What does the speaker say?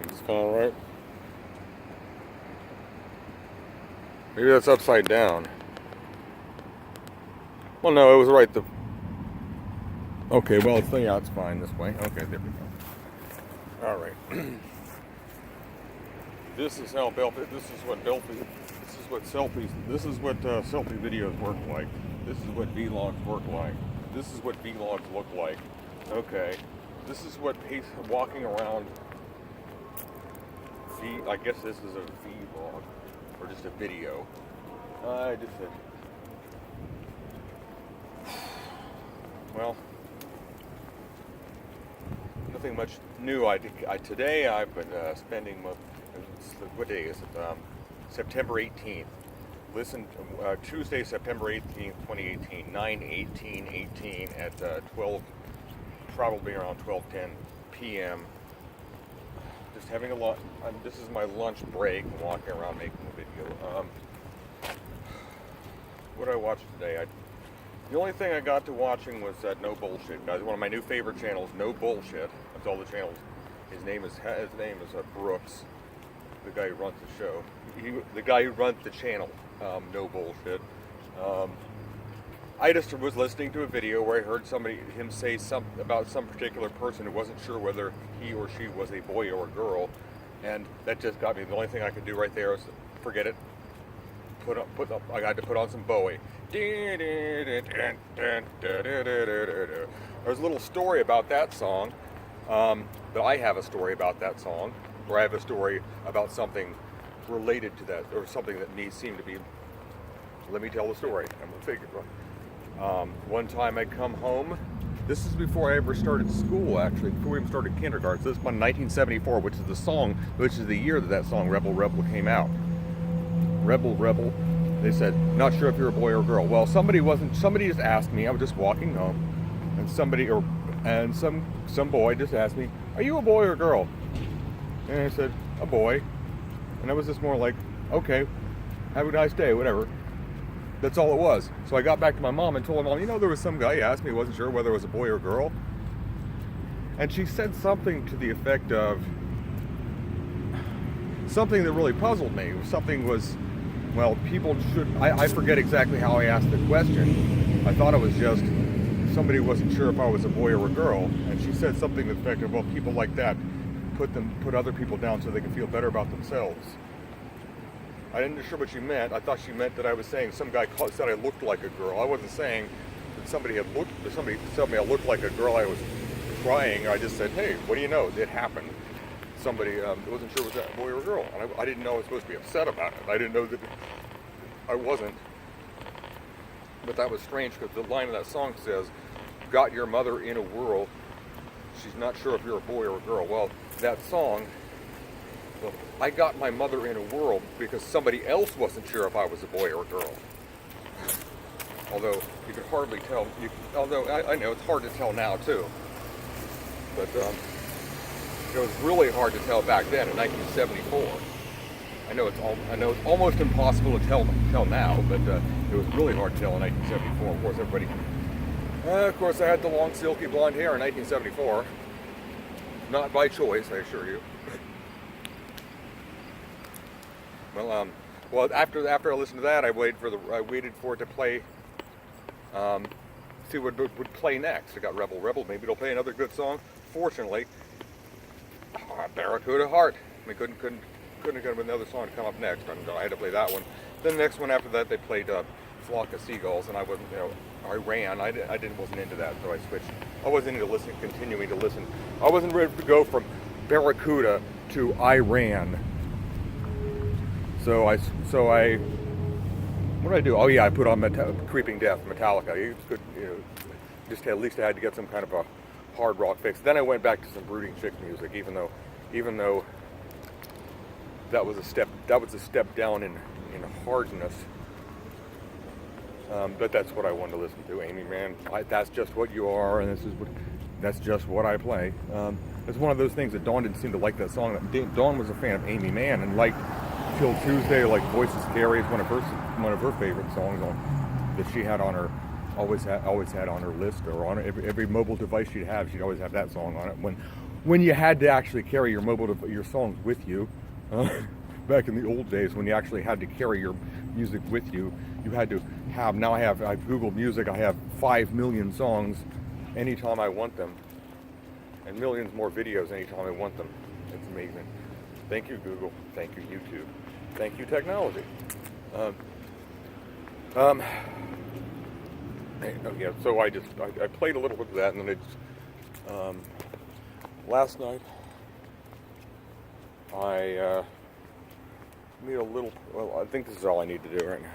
Is this kind of right? Maybe that's upside down. Well, no, it was right. Okay, well, yeah, it's fine this way. Okay, there we go. All right. This is how Belfie. This is what Belfie. This is what selfies. This is what selfie videos work like. This is what vlogs work like. This is what vlogs look like. Okay. This is what walking around. I guess this is a vlog or just a video. I just said. Well, nothing much new. Today I've been spending. What day is it? September 18th. Listen, Tuesday, September 18th, 2018, 9/18/18 at 12, probably around 12:10 p.m. Just having a lot. This is my lunch break. I'm walking around making a video. What did I watch today? The only thing I got to watching was that No Bullshit, guys. One of my new favorite channels, No Bullshit. That's all the channels. His name is Brooks, the guy who runs the show. The guy who runs the channel, No Bullshit. I just was listening to a video where I heard him say something about some particular person who wasn't sure whether he or she was a boy or a girl, and that just got me. The only thing I could do right there was forget it. I had to put on some Bowie. There's a little story about that song. But I have a story about that song, or I have a story about something related to that, or something that seemed to be. Let me tell the story. I'm gonna figure it. One time I come home. This is before I ever started school, actually, before we even started kindergarten. So this is 1974, which is the year that song Rebel Rebel came out. Rebel Rebel. They said, not sure if you're a boy or a girl. Well, somebody just asked me. I was just walking home, and some boy just asked me, are you a boy or a girl? And I said, a boy. And I was just more like, okay, have a nice day, whatever. That's all it was. So I got back to my mom and told her, Mom, there was some guy who asked me, wasn't sure whether it was a boy or a girl. And she said something to the effect of, something that really puzzled me. Something was, well, people should, I forget exactly how I asked the question. I thought it was just, somebody wasn't sure if I was a boy or a girl. And she said something to the effect of, well, people like that put other people down so they can feel better about themselves. I didn't know sure what she meant. I thought she meant that I was saying some guy said I looked like a girl. I wasn't saying that somebody told me I looked like a girl. I was crying. I just said, hey, what do you know? It happened. Somebody wasn't sure was that a boy or a girl. And I didn't know I was supposed to be upset about it. I didn't know that I wasn't. But that was strange because the line of that song says, got your mother in a whirl. She's not sure if you're a boy or a girl. Well, that song, I got my mother in a whirl because somebody else wasn't sure if I was a boy or a girl. Although you could hardly tell. Although I know it's hard to tell now too. But it was really hard to tell back then in 1974. I know it's almost impossible to tell now, but it was really hard to tell in 1974. Of course, I had the long silky blonde hair in 1974. Not by choice, I assure you. Well, after I listened to that, I waited for it to play. See what would play next. I got Rebel Rebel. Maybe it'll play another good song. Fortunately, Barracuda Heart. I couldn't have got another song to come up next. I had to play that one. Then the next one after that, they played Flock of Seagulls, and I wasn't. I ran. Wasn't into that, so I switched. I wasn't into continuing to listen. I wasn't ready to go from Barracuda to I ran. So I. What did I do? Oh yeah, I put on Creeping Death, Metallica. You could, just at least I had to get some kind of a hard rock fix. Then I went back to some Brooding Chicks music, even though that was a step down in hardness. But that's what I wanted to listen to. Amy Mann, that's just what you are, and that's just what I play. It's one of those things that Dawn didn't seem to like that song. Dawn was a fan of Amy Mann and liked Till Tuesday, like Voice is Scary is one of her favorite songs that she had on her, always had on her list, or on every mobile device she'd have. She'd always have that song on it. when you had to actually carry your songs with you. Back in the old days, when you actually had to carry your music with you, you had to have. Now I've Google Music. I have 5 million songs anytime I want them, and millions more videos anytime I want them. It's amazing. Thank you, Google. Thank you, YouTube. Thank you, technology. Yeah, so I played a little bit of that, and then last night I made a little. Well, I think this is all I need to do right now.